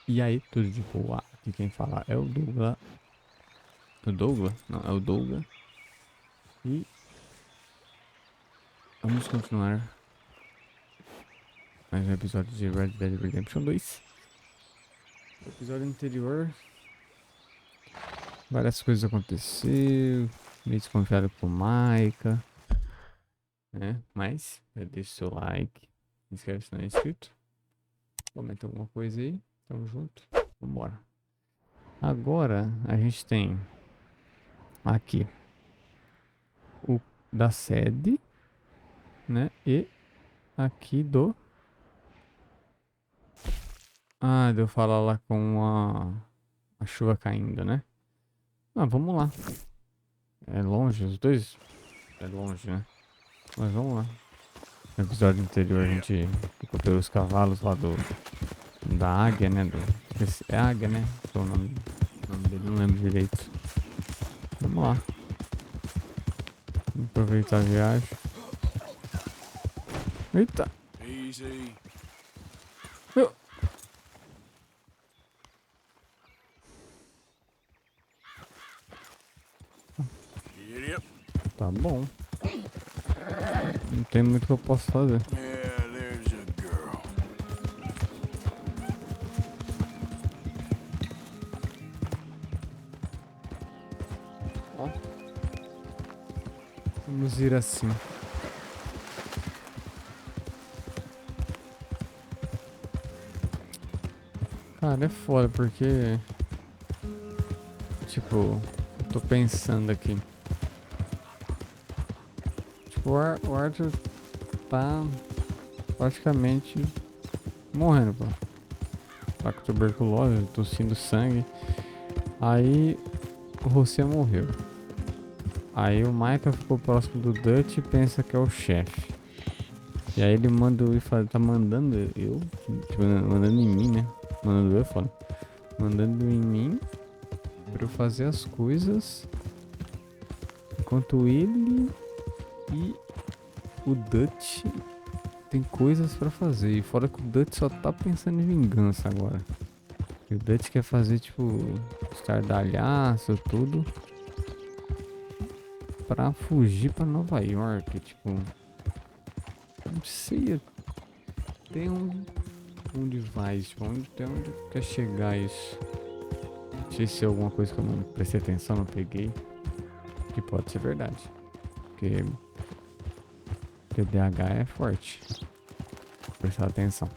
E aí, tudo de boa? Aqui quem fala é o Douglas. O Douglas? Não, é o Douglas. E vamos continuar mais um episódio de Red Dead Redemption 2. No episódio anterior, várias coisas aconteceram. Meio desconfiado com Maika, né? Mas, já deixa o seu like. Se inscreve se não é inscrito. Comenta alguma coisa aí. Tamo junto. Vambora. Agora, a gente tem aqui o da sede, né? E aqui do... Ah, deu falar lá com a chuva caindo, né? Ah, vamos lá. É longe, os dois é longe, né? Mas vamos lá. No episódio anterior a gente recuperou os cavalos lá da águia, né? É águia, né? É o nome dele, não lembro direito. Vamos lá. Vamos aproveitar a viagem. Eita! Easy. Eu- Idiot. Tá bom. Não tem muito que eu posso fazer. Yeah, there's a girl. Ó. Vamos ir assim. Cara, é foda porque... Tipo, eu tô pensando aqui. Tipo, o Arthur tá praticamente morrendo, pô. Tá com tuberculose, tossindo sangue. Aí o José morreu. Aí o Michael ficou próximo do Dutch e pensa que é o chefe. E aí ele manda eu fazer, tá mandando eu, tipo, mandando em mim, né? Mandando eu, foda. Mandando em mim pra eu fazer as coisas enquanto ele e o Dutch tem coisas pra fazer. E fora que o Dutch só tá pensando em vingança agora. E o Dutch quer fazer, tipo, estardalhaço, tudo pra fugir pra Nova York. Tipo, não sei, tem onde vai, tipo, onde quer chegar isso. Não sei se é alguma coisa que eu não prestei atenção, não peguei. Que pode ser verdade. Porque TDAH é forte. Vou prestar atenção.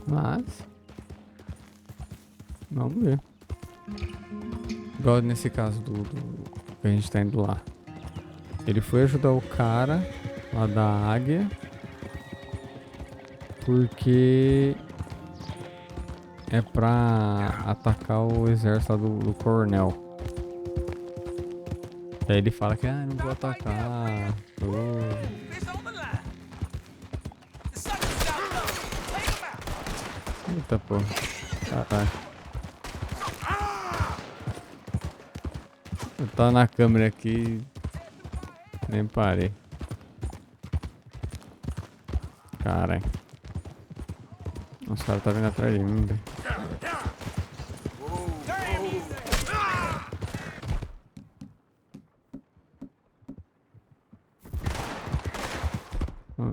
Mas vamos ver. Igual nesse caso do que a gente tá indo lá. Ele foi ajudar o cara lá da águia. Porque é pra atacar o exército lá do coronel. Aí ele fala que não vou atacar. It's on the line. The sucker's got low. Take him out. Eita porra. Caralho. Eu tava na câmera aqui. Nem parei. Caralho. Os caras tá vindo atrás de mim, velho.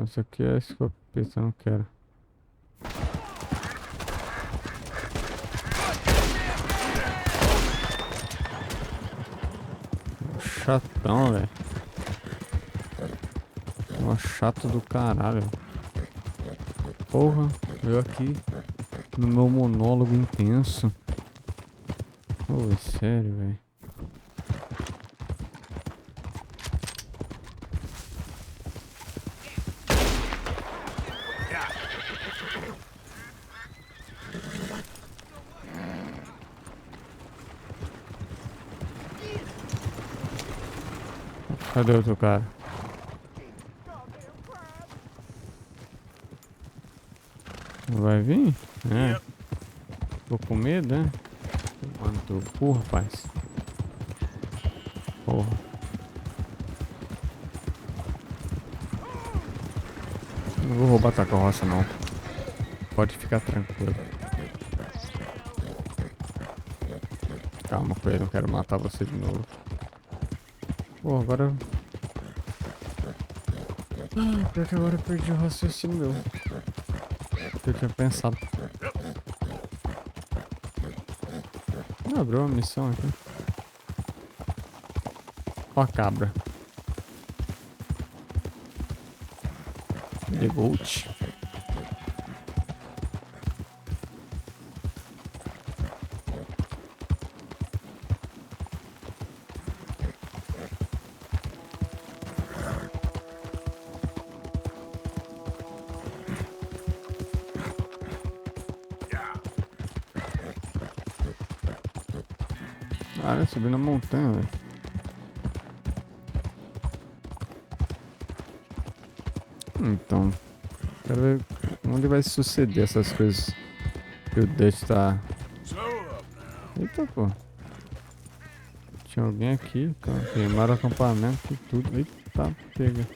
Isso aqui é escopeta, eu não quero. Chatão, velho. Um chato do caralho. Porra, eu aqui no meu monólogo intenso. Pô, é sério, velho. Cadê o outro cara? Vai vir? É. Tô com medo, né? Mano, tô cu, rapaz. Porra. Não vou roubar tua carroça, não. Pode ficar tranquilo. Calma, coelho, não quero matar você de novo. Pô, agora... Pior que agora eu perdi o raciocínio meu. Que eu tinha pensado. Abriu uma missão aqui. Ó a cabra. The Goat. Ah, subindo na montanha, velho. Então, quero ver onde vai suceder essas coisas que o Dutch tá... Eita, pô. Tinha alguém aqui, cara. Queimaram o acampamento e tudo. Eita, pega.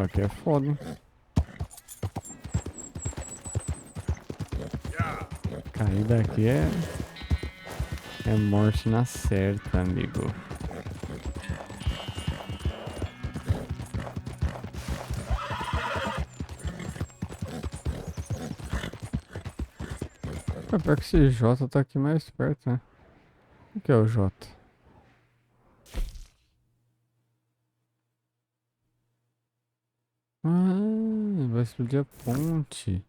Aqui é foda, hein? Cair daqui é morte na certa, amigo. É pior que esse J tá aqui mais perto, né? O que é o J? Ah, vai explodir a ponte.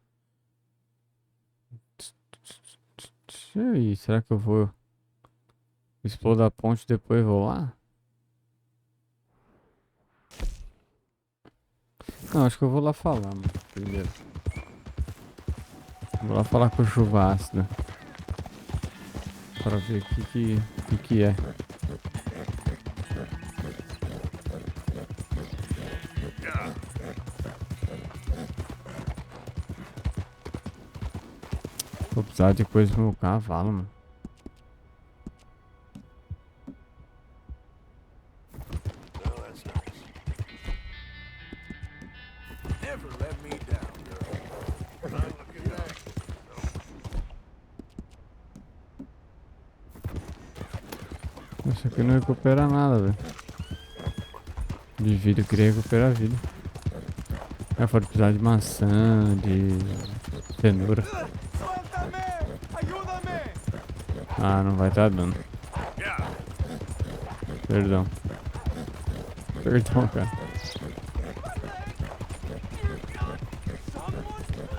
E aí, será que eu vou explodir a ponte e depois vou lá? Não, acho que eu vou lá falar, mano, primeiro. Vou lá falar com o Chuva ácido. Para ver o que é. Vou precisar de coisa pro meu cavalo, mano. Never let me down, girl. Look at that. Isso aqui não recupera nada, velho. De vida, eu queria recuperar a vida. É, pode precisar de maçã, de cenoura. Suéltame! Ayúdame! Ah, não vai estar dando. Perdão. Perdão, cara.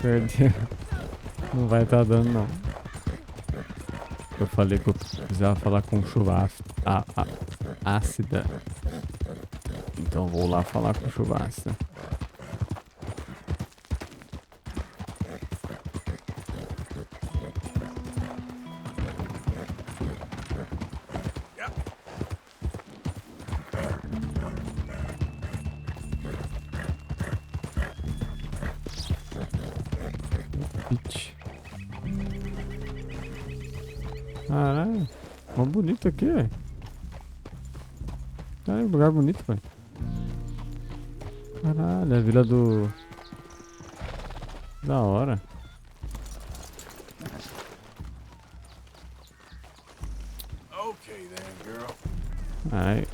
Perdeu. Não vai estar dando, não. Eu falei que eu precisava falar com chuva ácida. Então vou lá falar com chuva ácida. Caralho, mó bonito aqui, velho. Caralho, lugar bonito, velho. Caralho, é a vila do... Da hora. Okay then, girl. Ai,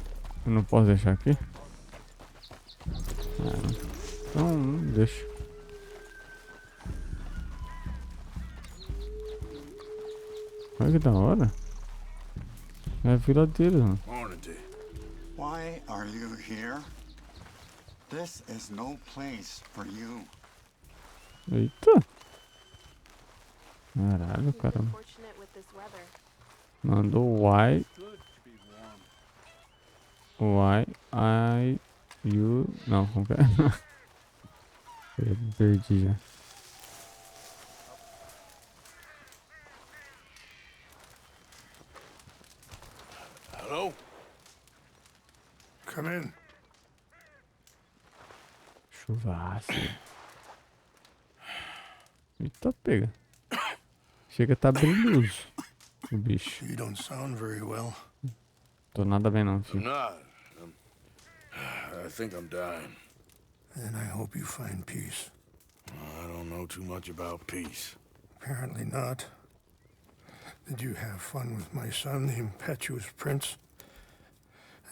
eu não posso deixar aqui? Ah, então, não deixa. Olha que da hora. É a vila deles, mano. Why are you here? This is no place for you. Eita. Caralho, cara. Mandou why you... Não, como que é? Eu perdi já. Hello? Come in. Chuva ácida. Eita, pega. Chega a tá brilhoso o bicho. You don't sound very well. Tô nada bem não, I'm filho. not. I think I'm dying. And I hope you find peace. I don't know too much about peace. Apparently not. Did you have fun with my son, the impetuous prince?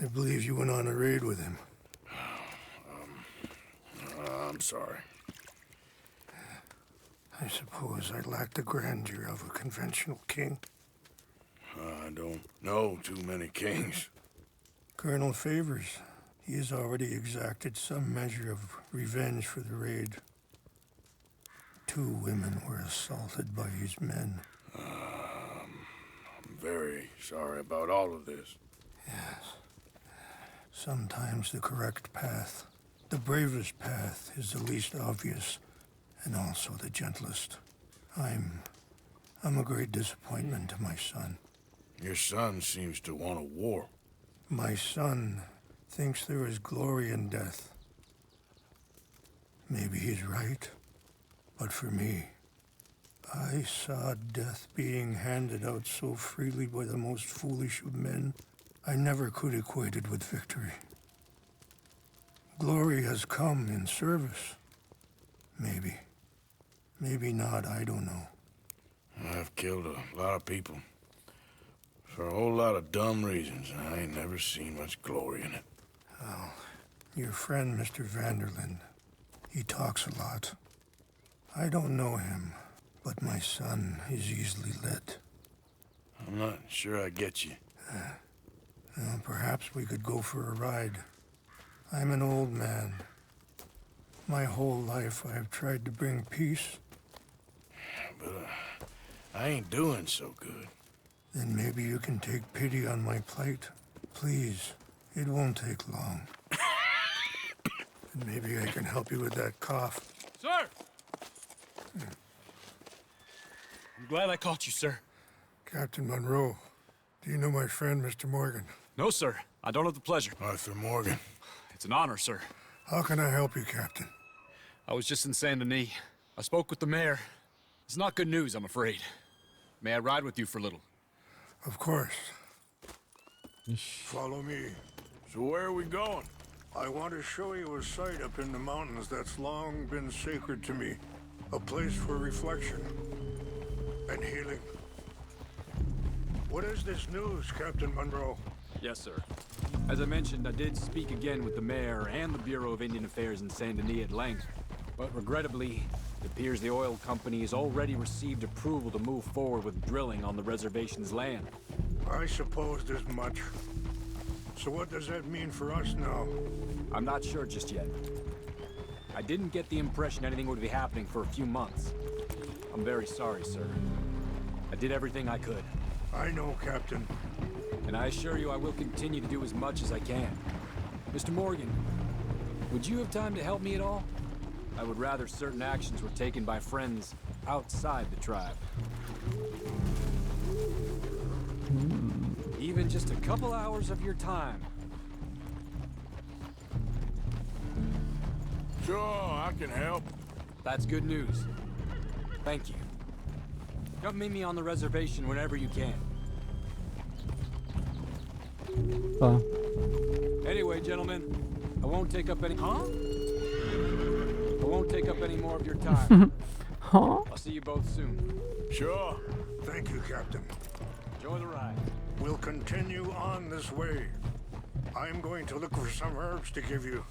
I believe you went on a raid with him. I'm sorry. I suppose I lack the grandeur of a conventional king. I don't know too many kings. Colonel Favors, he has already exacted some measure of revenge for the raid. 2 women were assaulted by his men. I'm very sorry about all of this. Yes. Sometimes the correct path, the bravest path, is the least obvious and also the gentlest. I'm a great disappointment to my son. Your son seems to want a war. My son thinks there is glory in death. Maybe he's right, but for me, I saw death being handed out so freely by the most foolish of men, I never could equate it with victory. Glory has come in service. Maybe. Maybe not, I don't know. I've killed a lot of people. For a whole lot of dumb reasons, and I ain't never seen much glory in it. Well, your friend, Mr. Vanderlyn, he talks a lot. I don't know him, but my son is easily led. I'm not sure I get you. Well, perhaps we could go for a ride. I'm an old man. My whole life I have tried to bring peace. But I ain't doing so good. Then maybe you can take pity on my plight. Please, it won't take long. And maybe I can help you with that cough. Sir! I'm glad I caught you, sir. Captain Monroe, do you know my friend, Mr. Morgan? No, sir. I don't have the pleasure. Arthur Morgan. It's an honor, sir. How can I help you, Captain? I was just in Saint Denis. I spoke with the mayor. It's not good news, I'm afraid. May I ride with you for a little? Of course. Follow me. So where are we going? I want to show you a site up in the mountains that's long been sacred to me. A place for reflection and healing. What is this news, Captain Monroe? Yes, sir. As I mentioned, I did speak again with the mayor and the Bureau of Indian Affairs in Saint Denis at length. But regrettably, it appears the oil company has already received approval to move forward with drilling on the reservation's land. I supposed as much. So what does that mean for us now? I'm not sure just yet. I didn't get the impression anything would be happening for a few months. I'm very sorry, sir. I did everything I could. I know, Captain. And I assure you I will continue to do as much as I can. Mr. Morgan, would you have time to help me at all? I would rather certain actions were taken by friends outside the tribe. Even just a couple hours of your time. Sure, I can help. That's good news. Thank you. Come meet me on the reservation whenever you can. Tá. Anyway, gentlemen, I won't take up any... Huh? I won't take up any more of your time. Huh? I'll see you both soon. Sure. Thank you, Captain. Enjoy the ride. We'll continue on this way. I'm going to look for some herbs to give you.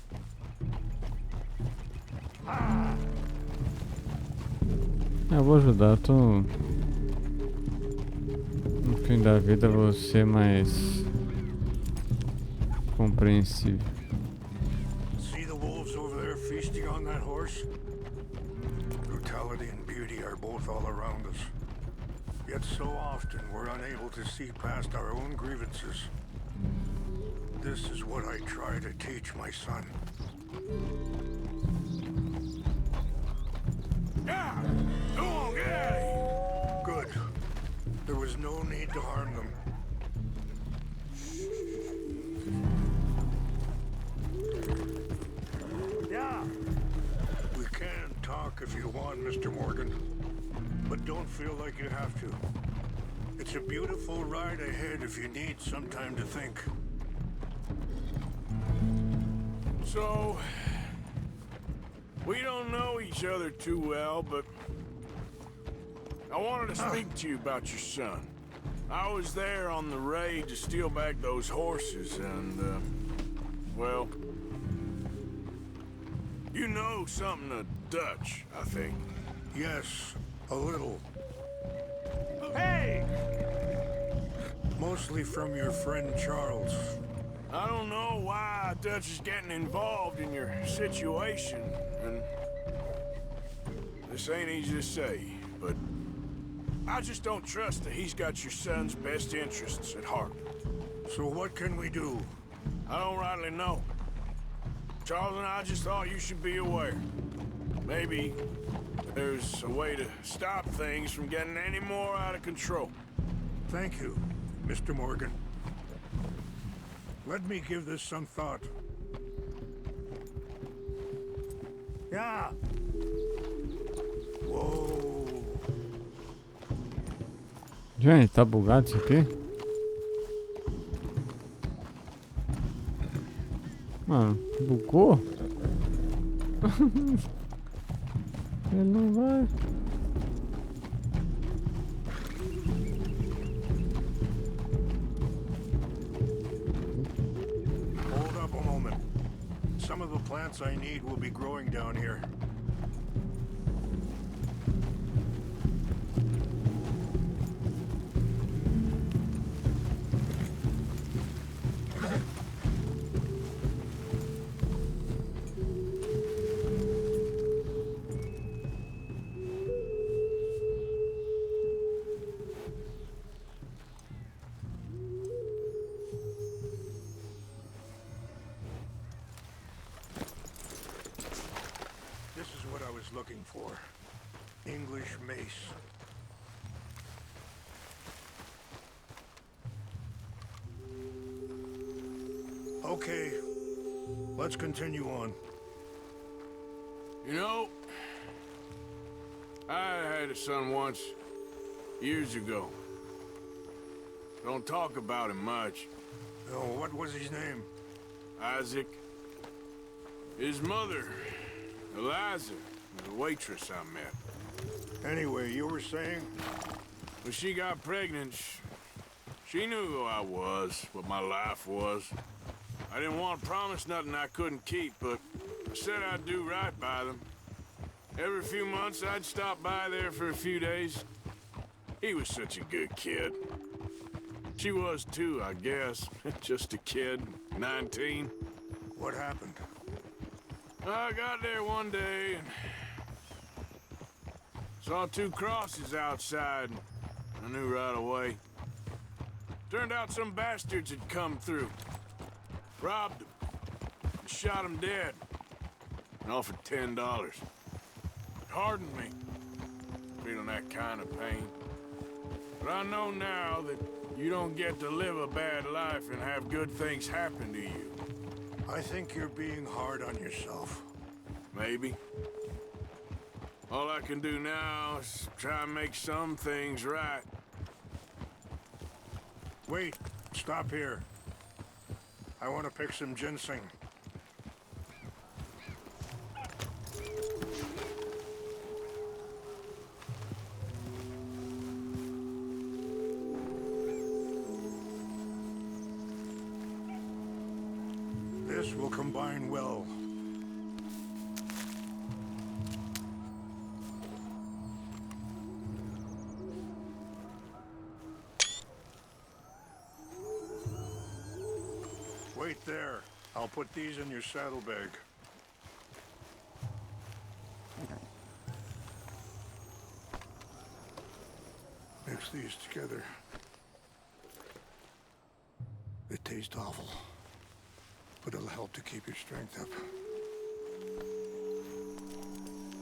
Eu vou ajudar, tô... No fim da vida vou ser mais... compreensível. See the wolves over there feasting on that horse? Brutality and beauty are both all around us. Yet so often we're unable to see past our own grievances. This is what I try to teach my son. Yeah! Go on, get out of here! Good. There was no need to harm them. Yeah. We can talk if you want, Mr. Morgan. But don't feel like you have to. It's a beautiful ride ahead if you need some time to think. So, we don't know each other too well, but I wanted to speak to you about your son. I was there on the raid to steal back those horses, and, well, you know something of Dutch, I think. Yes, a little. Hey! Mostly from your friend Charles. I don't know why Dutch is getting involved in your situation, and this ain't easy to say, but I just don't trust that he's got your son's best interests at heart. So what can we do? I don't rightly know. Charles and I just thought you should be aware. Maybe there's a way to stop things from getting any more out of control. Thank you, Mr. Morgan. Let me give this some thought. Yeah. Whoa. Gente, tá bugado isso aqui? Mano, bugou? Ele não vai. Hold up a moment. Some of the plants I need will be growing down here. This is what I was looking for. English mace. Okay, let's continue on. You know, I had a son once, years ago. Don't talk about him much. Oh, what was his name? Isaac. His mother, Eliza, was a waitress I met. Anyway, you were saying? When she got pregnant, she knew who I was, what my life was. I didn't want to promise nothing I couldn't keep, but I said I'd do right by them. Every few months, I'd stop by there for a few days. He was such a good kid. She was too, I guess. Just a kid, 19. What happened? I got there one day and saw two crosses outside. I knew right away. Turned out some bastards had come through. Robbed them. And shot them dead. And offered $10. It hardened me. Feeling that kind of pain. But I know now that you don't get to live a bad life and have good things happen to you. I think you're being hard on yourself. Maybe. All I can do now is try and make some things right. Wait, stop here. I want to pick some ginseng. This will combine well. Wait there. I'll put these in your saddlebag. Mix these together. They taste awful, but it'll help to keep your strength up.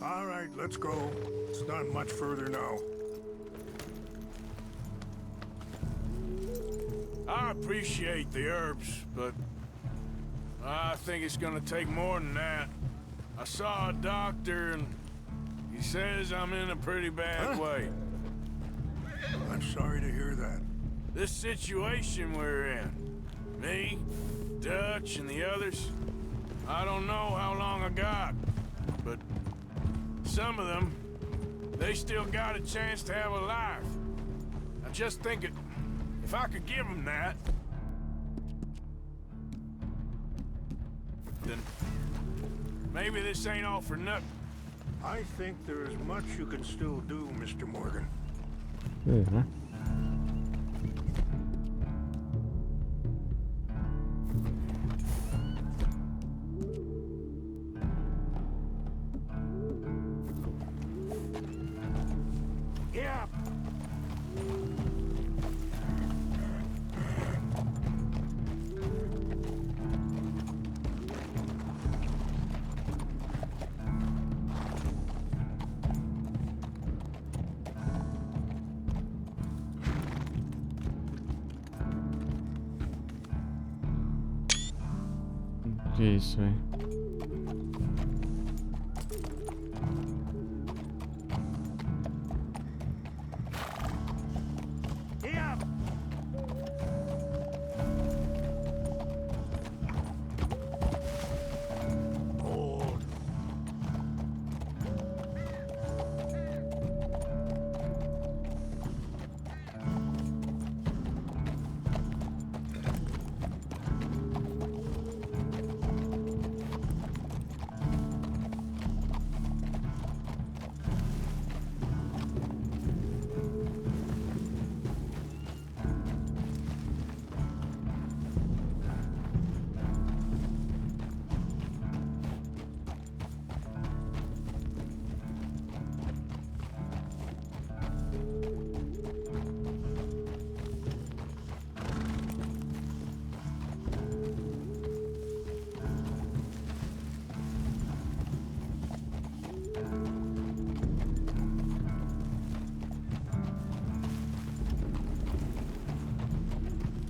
All right, let's go. It's not much further now. I appreciate the herbs, but I think it's gonna take more than that. I saw a doctor and he says I'm in a pretty bad way. I'm sorry to hear that. This situation we're in, me, Dutch, and the others, I don't know how long I got, but some of them, they still got a chance to have a life. I just think If I could give him that, then maybe this ain't all for nothing. I think there is much you can still do, Mr. Morgan. É, né? Yeah. Que isso, velho. Yeah. Hold.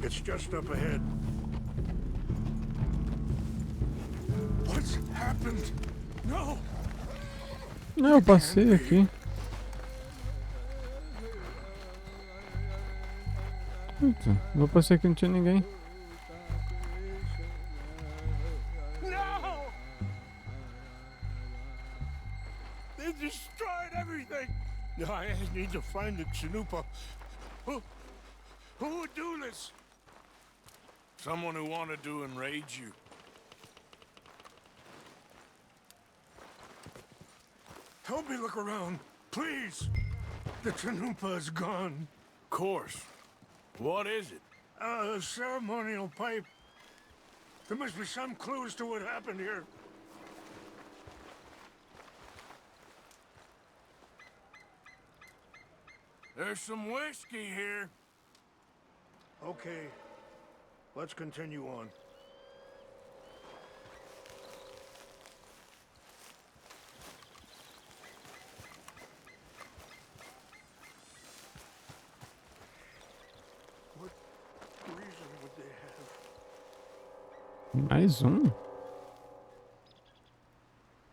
It's just up ahead. What's happened? No! Não, eu passei aqui. Eita, eu passei aqui, não tinha ninguém. No! They destroyed everything! I need to find the Chanupa. Who would do this? Someone who wanted to enrage you. Help me look around, please. The Chanupa is gone. Of course. What is it? A ceremonial pipe. There must be some clues to what happened here. There's some whiskey here. Okay, let's continue on. What reason would they have? Mais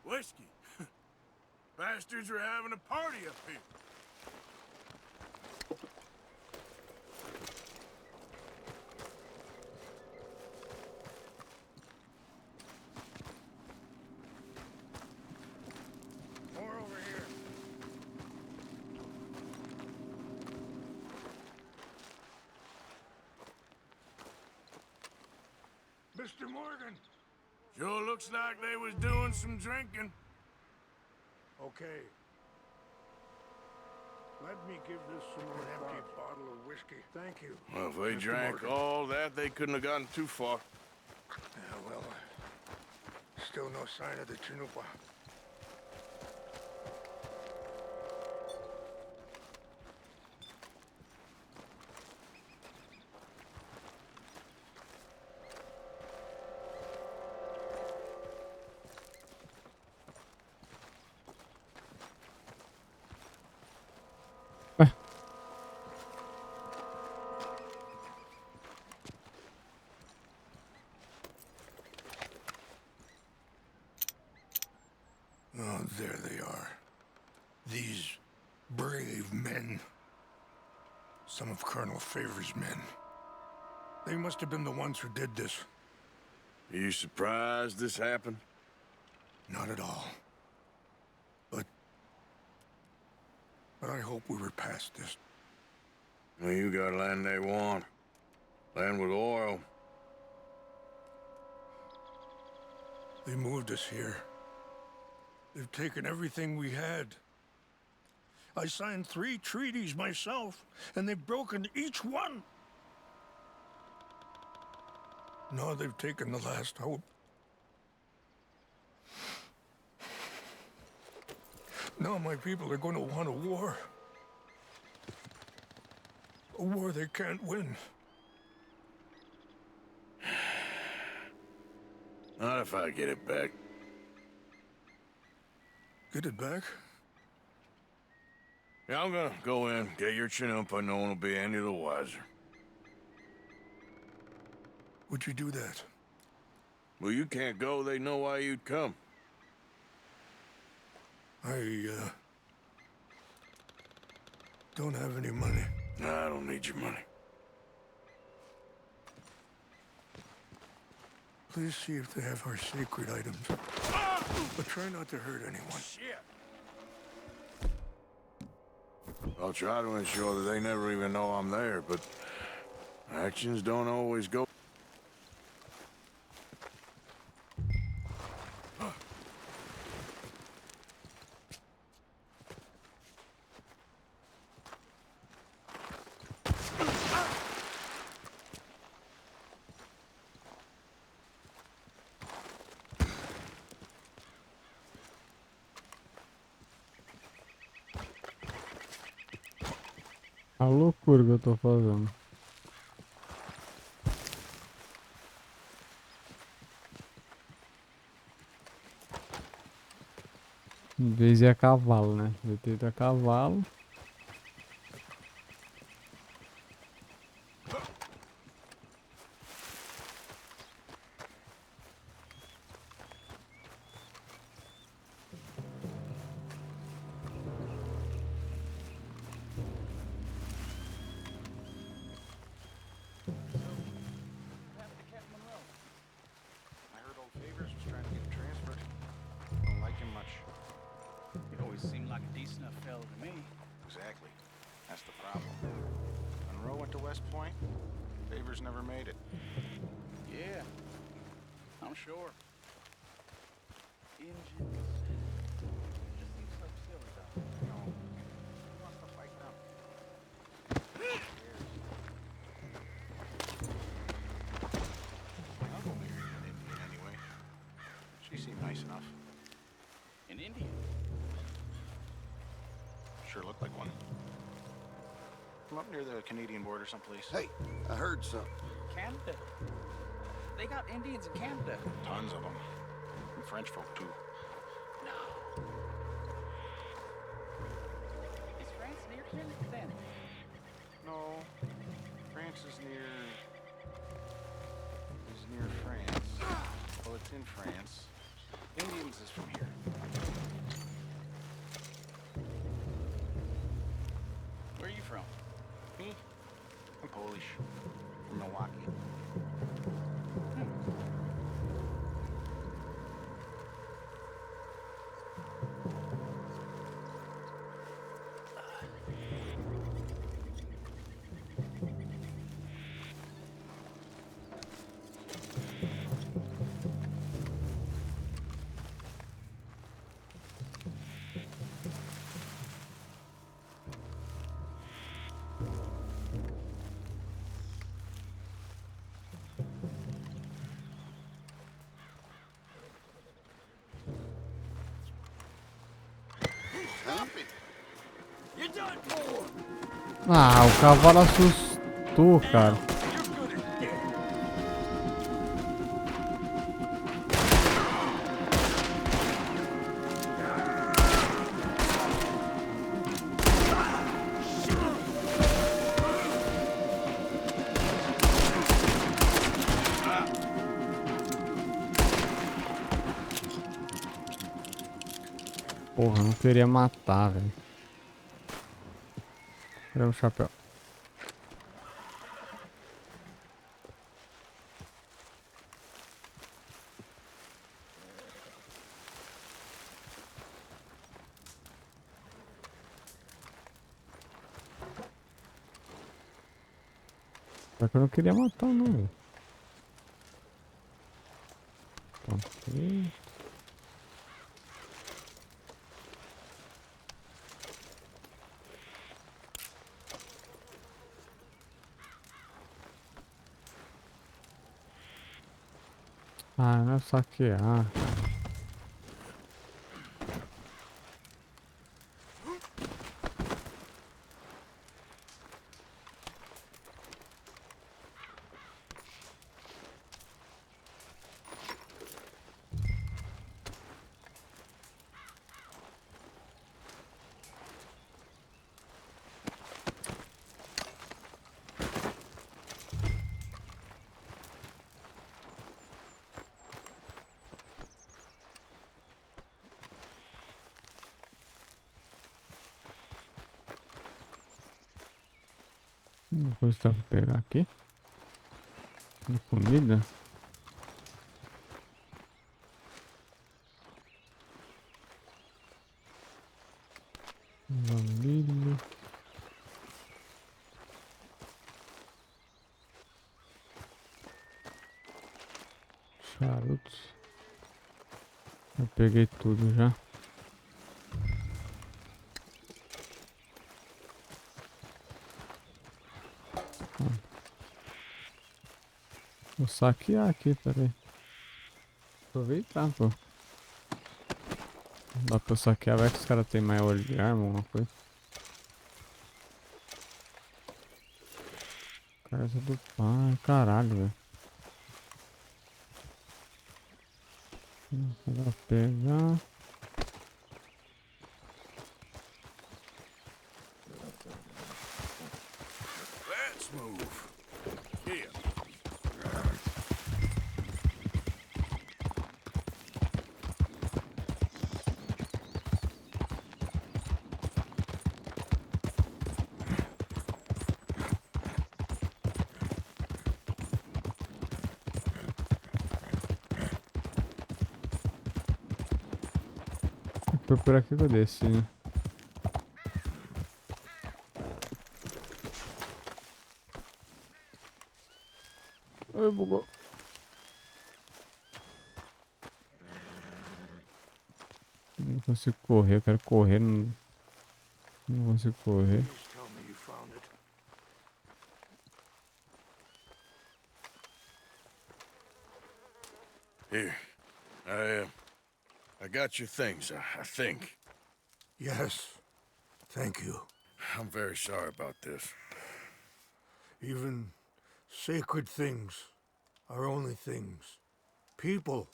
Whiskey? Bastards are having a party up here. More over here. Mr. Morgan. Sure looks like they was doing some drinking. Okay. Let me give this some more empty bottle of whiskey. Thank you. Well, if they Mr. drank Morgan. all that, they couldn't have gotten too far. Yeah, well, still no sign of the Chanupa. Oh, there they are. These brave men. Some of Colonel Favor's men. They must have been the ones who did this. Are you surprised this happened? Not at all. But I hope we were past this. Well, you got land they want. Land with oil. They moved us here. They've taken everything we had. I signed 3 treaties myself, and they've broken each one. Now they've taken the last hope. Now my people are going to want a war. A war they can't win. Not if I get it back. Get it back? Yeah, I'm gonna go in, get your chin-up, and no one will be any the wiser. Would you do that? Well, you can't go, they know why you'd come. I don't have any money. Nah, I don't need your money. Please see if they have our sacred items. But try not to hurt anyone. Shit! I'll try to ensure that they never even know I'm there, but actions don't always go. A loucura que eu tô fazendo. Em vez de ir a cavalo, né? Eu tento a cavalo. I heard old Favors was trying to get him transferred. Don't like him much. He always seemed like a decent enough fellow to me. Exactly. That's the problem. Monroe went to West Point. Favors never made it. Yeah, I'm sure. Engines. Just seems so silly, though. You know, he wants to fight them. My uncle married an Indian anyway. She seemed nice enough. An Indian. Sure looked like one. From up near the Canadian border someplace. Hey, I heard something. Canada. They got Indians in Canada. Tons of them. And French folk, too. No. Is France near here then? No. France is near France. Well, it's in France. Indians is from here. Where are you from? Me? I'm Polish. From Milwaukee. Ah, o cavalo assustou, cara. Porra, eu não queria matar, velho. Cadê o chapéu? Só que eu não queria matar não, velho. Ok. Ah, não é saquear. Uma coisa que dá pra pegar aqui. De comida. Milho. Charutos. Eu peguei tudo já. Vou saquear aqui, peraí. Aproveitar, pô. Dá pra saquear, vai que os caras têm mais olho de arma, alguma coisa. Casa do pai, caralho, velho. Vou pegar. Let's move. Here. Foi por aqui que eu desci, né? Ai, bugou. Não consigo correr, eu quero correr, não consigo correr. Please tell me you found it. Here. I got your things, I think. Yes. Thank you. I'm very sorry about this. Even sacred things are only things. People,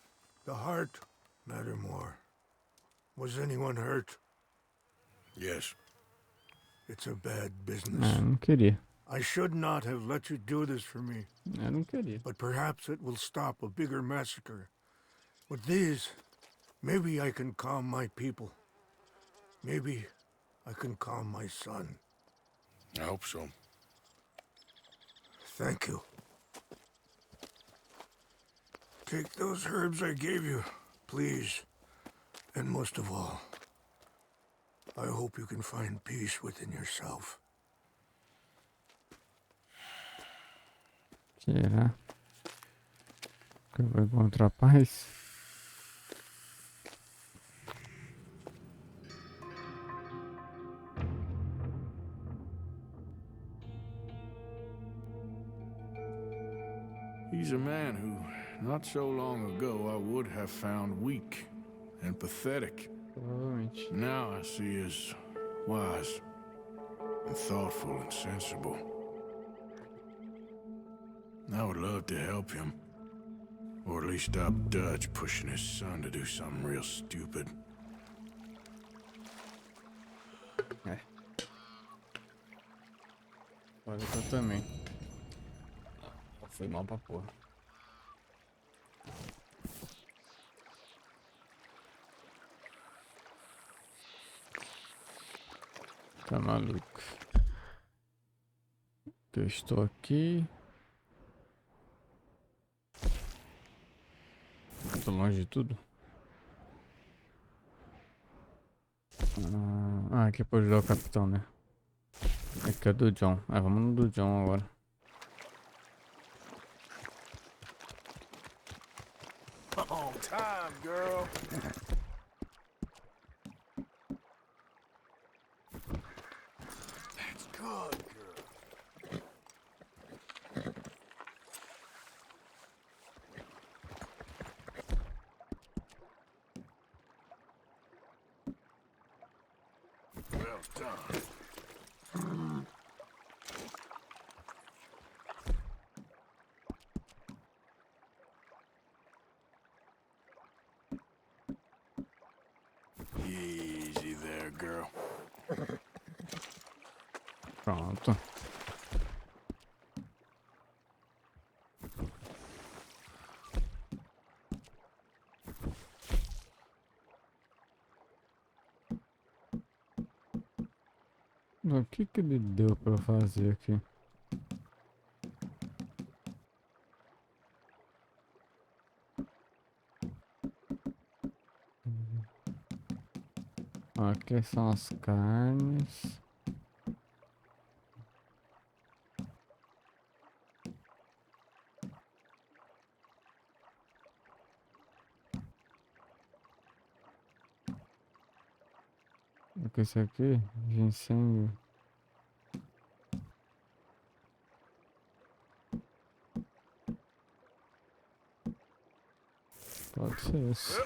the heart, matter more. Was anyone hurt? Yes. It's a bad Ah, business. eu não queria. I should not have let you do this for me, Eu não queria. but perhaps it will stop a bigger massacre. With these, maybe I can calm my people. Maybe I can calm my son. I hope so. Thank you. Take those herbs I gave you, please. And most of all, I hope you can find peace within yourself. Será que eu vou encontrar paz? He's a man who, not so long ago, I would have found weak and pathetic. Provavelmente. Now I see as wise and thoughtful and sensible. I would love to help him. Or at least stop Dutch pushing his son to do something real stupid. É. Pode que eu também. Foi mal pra porra. Tá maluco. Eu estou aqui. Tô longe de tudo. Aqui é pra ajudar o capitão, né? Aqui é do John. Vamos no do John agora. girl. That's good, girl. Well done. Easy there, girl. Pronto. O que que ele deu pra eu fazer aqui? Aqui são as carnes. O que é isso aqui? Ginseng. Pode ser isso.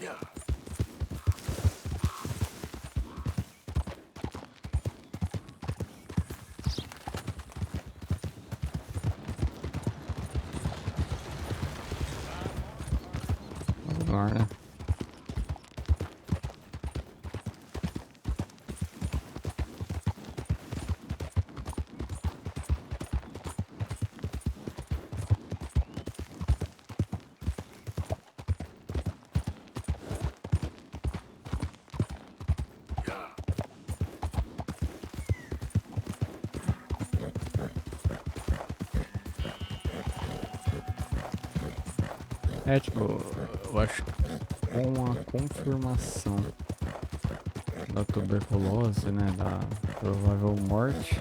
Yeah. Agora. É tipo, eu acho que com a confirmação da tuberculose, né, da provável morte,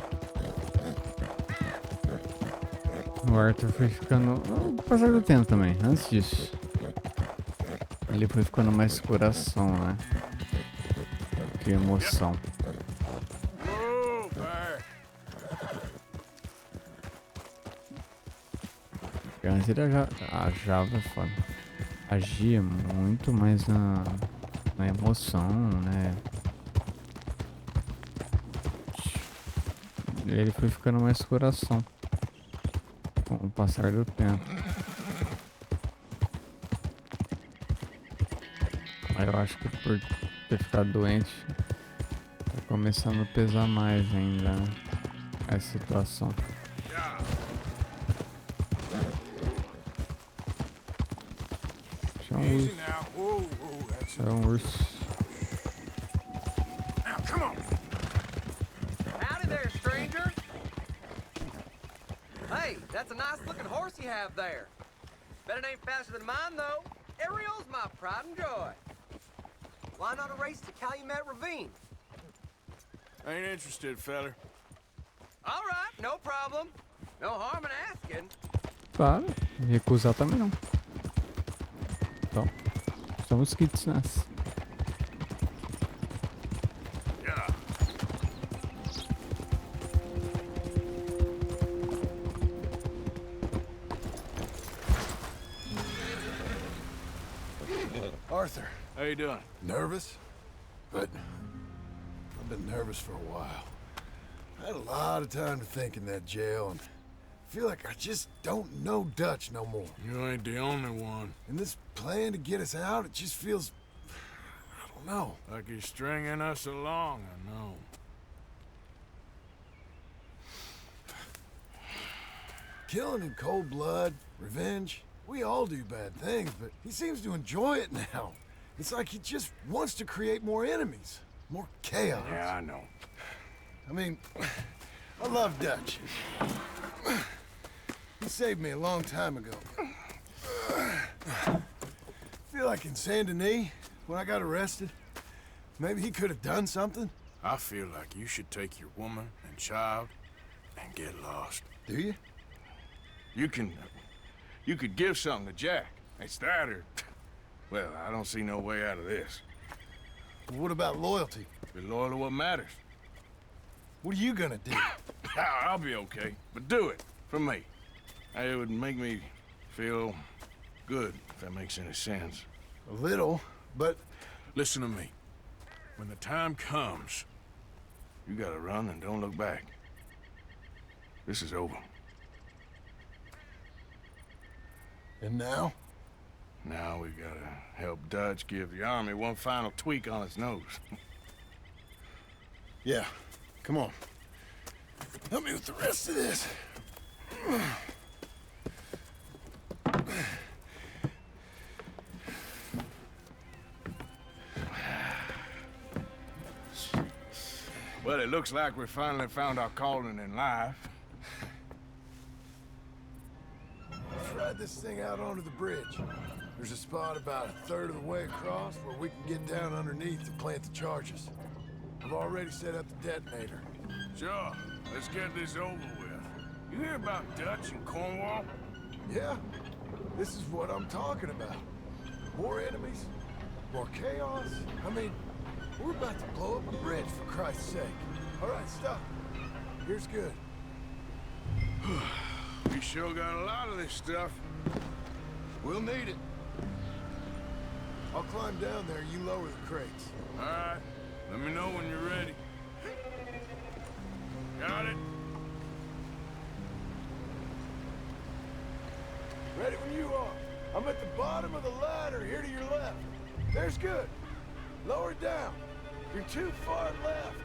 o Arthur foi ficando, no passar do tempo também, antes disso, ele foi ficando mais coração, né, que emoção. Whoa, Bear. Porque antes ele ajava, foda, agia muito mais na emoção, né. Ele foi ficando mais coração com o passar do tempo. Aí eu acho que por ter ficado doente, tá começando a pesar mais ainda, né, essa situação. Isso é um Easy urso. now. Whoa, whoa, that's Isso é um urso. Now, come on. Howdy there, stranger. Hey, that's a nice looking horse you have there. Bet it ain't faster than mine, though. Ariel's my pride and joy. Why not a race to Calumet Ravine? Ain't interested, feller. All right, no problem. No harm in asking. Claro, recusar também não. Então, somos kits nessa. Yeah. Arthur, How you doing? nervous? But I've been nervous for a while. I had a lot of time to think in that jail, and I feel like I just don't know Dutch no more. You ain't the only one. And this plan to get us out, it just feels... I don't know. Like he's stringing us along, I know. Killing in cold blood, revenge, we all do bad things, but he seems to enjoy it now. It's like he just wants to create more enemies, more chaos. Yeah, I know. I mean, I love Dutch. He saved me a long time ago. Feel like in Saint Denis, when I got arrested, maybe he could have done something. I feel like you should take your woman and child and get lost. Do you? You could give something to Jack. It's that or... Well, I don't see no way out of this. What about loyalty? Be loyal to what matters. What are you gonna do? I'll be okay, but do it for me. It would make me feel good, if that makes any sense. A little, but... Listen to me. When the time comes, you gotta run and don't look back. This is over. And now? Now we gotta help Dutch give the army one final tweak on its nose. Yeah, come on. Help me with the rest of this. Well, it looks like we finally found our calling in life. Let's ride this thing out onto the bridge. There's a spot about a third of the way across where we can get down underneath to plant the charges. I've already set up the detonator. Sure, let's get this over with. You hear about Dutch and Cornwall? Yeah, this is what I'm talking about. More enemies, more chaos. I mean, we're about to blow up a bridge, for Christ's sake. All right, stop. Here's good. We sure got a lot of this stuff. We'll need it. I'll climb down there, you lower the crates. All right, let me know when you're ready. Got it? Ready when you are. I'm at the bottom of the ladder, here to your left. There's good. Lower it down. You're too far left.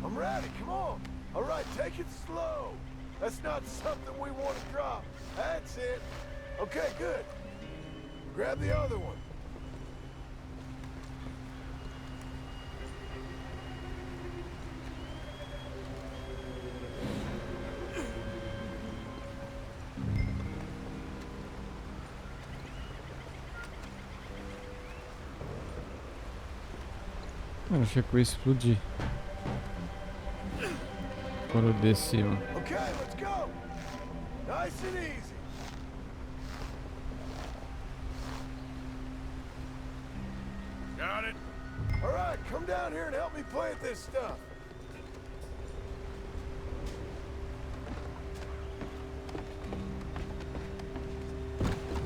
I'm ready, come on. All right, take it slow. That's not something we want to drop. That's it. Okay, good. Grab the other one. Mano, achei que eu ia explodir quando eu desci, mano. Okay, let's go. Nice and easy. Got it? All right, come down here and help me plant this stuff.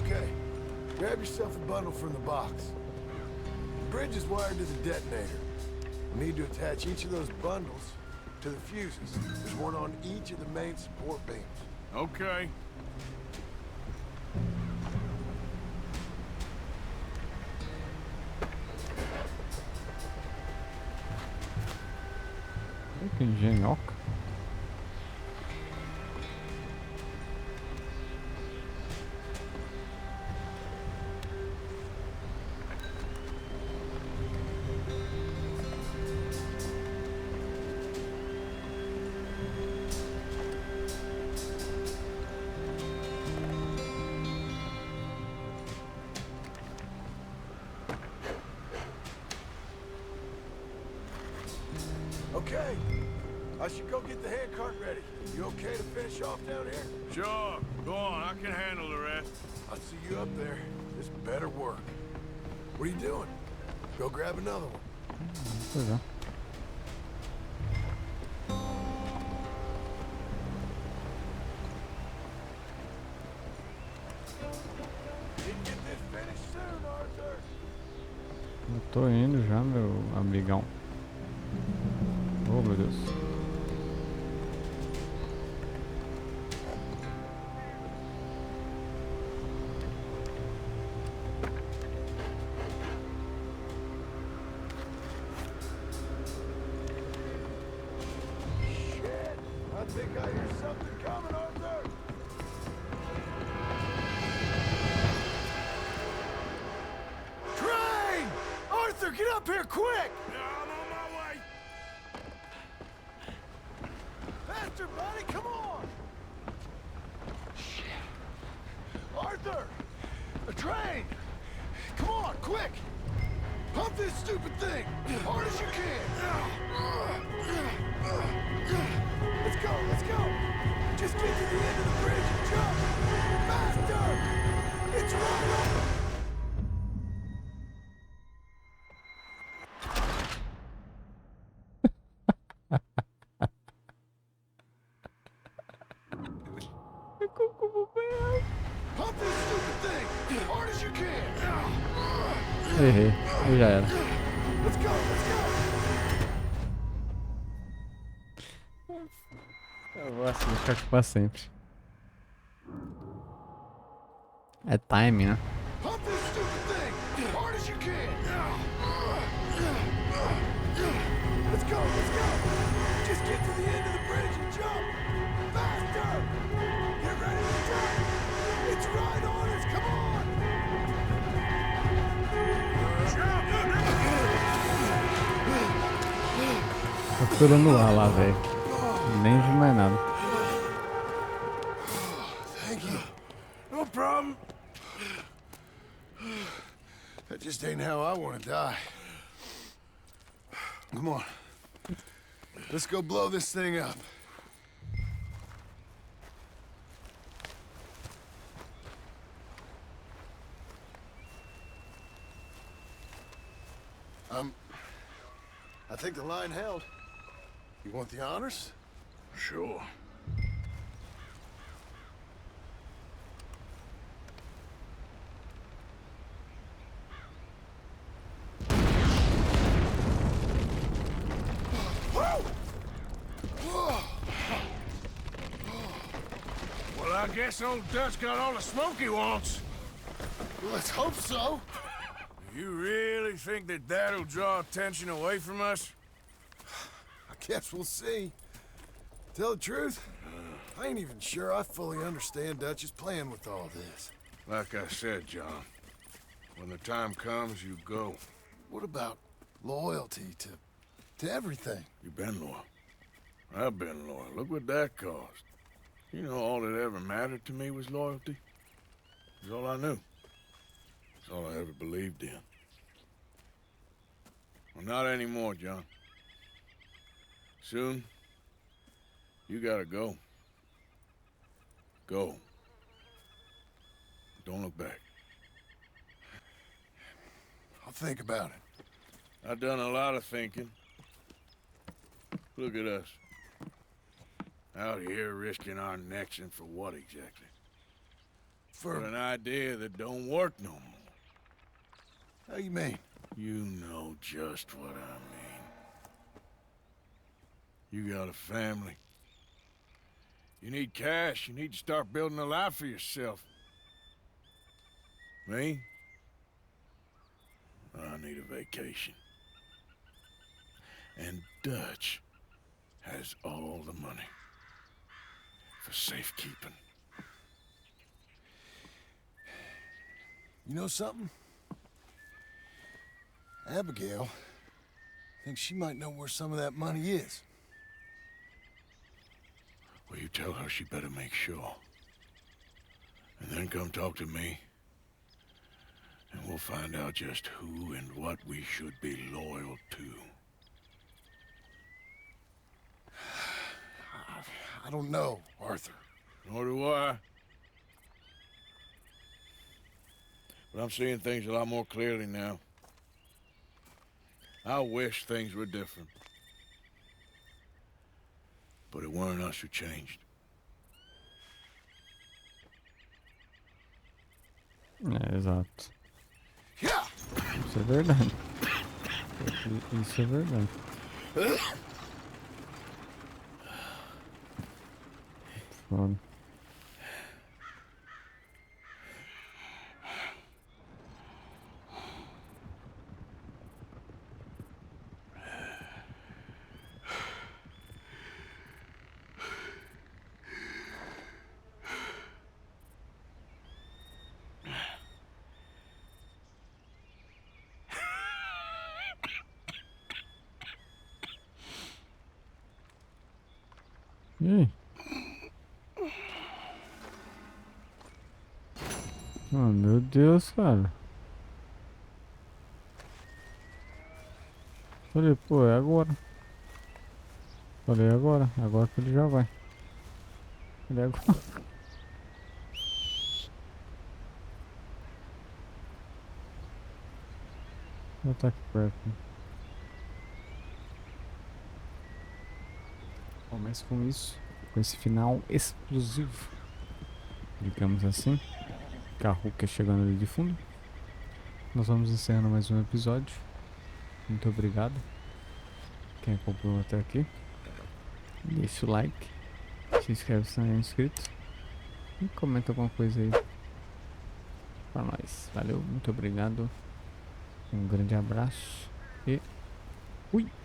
Okay, grab yourself a bundle from the box. The bridge is wired to the detonator. We need to attach each of those bundles to the fuses. There's one on each of the main support beams. Okay. Que engenhoca. Okay, I should go get the handcart ready. You okay to finish off down here? Sure. Go on, I can handle the rest. I'll see you up there. This better work. What are you doing? Go grab another one. Pois é. Need to get this finished soon, Arthur. Eu tô indo já, meu amigão. Oh, meu Deus. Shit! I think I hear something coming, Arthur. Train! Arthur, get up here quick! I'm on my way. Faster, buddy, come on! Arthur! A train! Come on, quick! Pump this stupid thing! Hard as you can! Let's go, let's go! Just get to the end of the bridge and jump! Faster! It's right over! Pump this stupid thing! Hard as you can! Errei. E já era. Let's go, let's go! Eu vou assim ficar aqui pra sempre. É time, né? Pump this stupid thing! Hard as you can! Let's go, let's go! Just get to the end of the bridge and jump! Faster! Get ready to jump! It's right on us, come on! Tô furando o ar lá, velho. Nem vi mais nada. Thank you. No problem. That just ain't how I want to die. Come on. Let's go blow this thing up. I think the line held. You want the honors? Sure. Well, I guess old Dutch got all the smoke he wants. Let's hope so. You really think that that'll draw attention away from us? I guess we'll see. Tell the truth, I ain't even sure I fully understand Dutch's plan with all this. Like I said, John, when the time comes, you go. What about loyalty to everything? You've been loyal. I've been loyal. Look what that cost. You know, all that ever mattered to me was loyalty. It was all I knew. It's all I ever believed in. Well, not anymore, John. Soon, you gotta go. Go. Don't look back. I'll think about it. I've done a lot of thinking. Look at us. Out here risking our necks, and for what exactly? For an idea that don't work no more. How you mean? You know just what I mean. You got a family. You need cash. You need to start building a life for yourself. Me? I need a vacation. And Dutch has all the money for safekeeping. You know something? Abigail thinks she might know where some of that money is. Well, you tell her she better make sure. And then come talk to me. And we'll find out just who and what we should be loyal to. I don't know, Arthur. Nor do I. But I'm seeing things a lot more clearly now. I wish things were different. But it weren't us who changed. É, exato. Yeah. Isso é verdade. Isso é verdade. Foda. E aí? Oh, meu Deus, cara. Falei, pô, é agora. Falei agora. Agora que ele já vai. Falei agora. Já tá aqui perto. Bom, mas com isso, com esse final explosivo, digamos assim, com a Ruka chegando ali de fundo, nós vamos encerrando mais um episódio. Muito obrigado quem acompanhou até aqui. Deixa o like, se inscreve se não é inscrito e comenta alguma coisa aí pra nós. Valeu, muito obrigado, um grande abraço e fui!